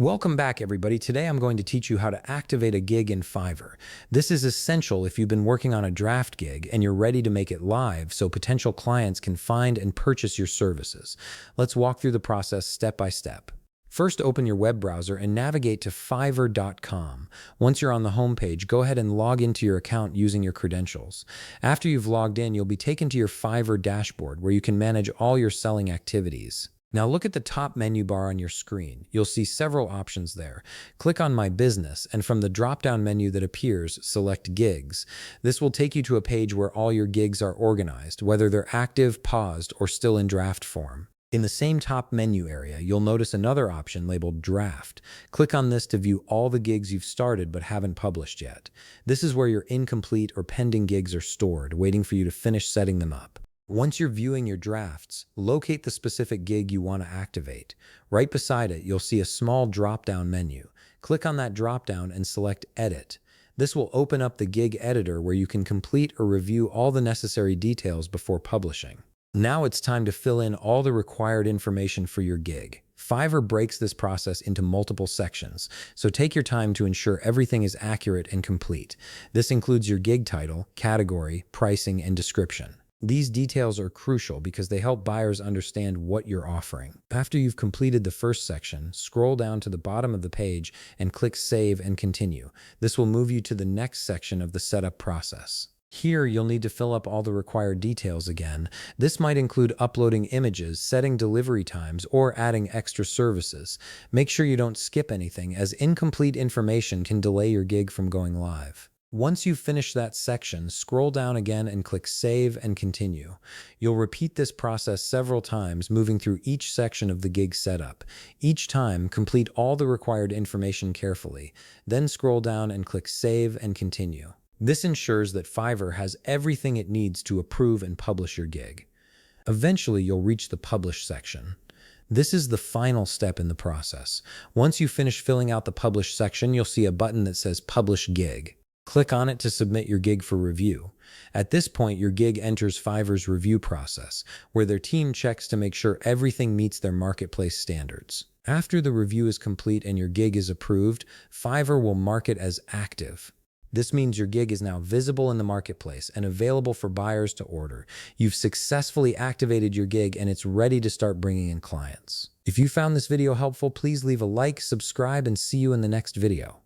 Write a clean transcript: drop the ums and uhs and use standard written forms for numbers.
Welcome back, everybody. Today I'm going to teach you how to activate a gig in Fiverr. This is essential if you've been working on a draft gig and you're ready to make it live so potential clients can find and purchase your services. Let's walk through the process step by step. First, open your web browser and navigate to fiverr.com. Once you're on the homepage, go ahead and log into your account using your credentials. After you've logged in, you'll be taken to your Fiverr dashboard where you can manage all your selling activities. Now look at the top menu bar on your screen. You'll see several options there. Click on My Business, and from the drop-down menu that appears, select Gigs. This will take you to a page where all your gigs are organized, whether they're active, paused, or still in draft form. In the same top menu area, you'll notice another option labeled Draft. Click on this to view all the gigs you've started but haven't published yet. This is where your incomplete or pending gigs are stored, waiting for you to finish setting them up. Once you're viewing your drafts, locate the specific gig you want to activate. Right beside it, you'll see a small drop-down menu. Click on that drop-down and select Edit. This will open up the gig editor where you can complete or review all the necessary details before publishing. Now it's time to fill in all the required information for your gig. Fiverr breaks this process into multiple sections, so take your time to ensure everything is accurate and complete. This includes your gig title, category, pricing, and description. These details are crucial because they help buyers understand what you're offering. After you've completed the first section, scroll down to the bottom of the page and click Save and Continue. This will move you to the next section of the setup process. Here, you'll need to fill up all the required details again. This might include uploading images, setting delivery times, or adding extra services. Make sure you don't skip anything, as incomplete information can delay your gig from going live. Once you've finished that section, scroll down again and click Save and Continue. You'll repeat this process several times, moving through each section of the gig setup. Each time, complete all the required information carefully. Then scroll down and click Save and Continue. This ensures that Fiverr has everything it needs to approve and publish your gig. Eventually, you'll reach the Publish section. This is the final step in the process. Once you finish filling out the Publish section, you'll see a button that says Publish Gig. Click on it to submit your gig for review. At this point, your gig enters Fiverr's review process, where their team checks to make sure everything meets their marketplace standards. After the review is complete and your gig is approved, Fiverr will mark it as active. This means your gig is now visible in the marketplace and available for buyers to order. You've successfully activated your gig and it's ready to start bringing in clients. If you found this video helpful, please leave a like, subscribe, and see you in the next video.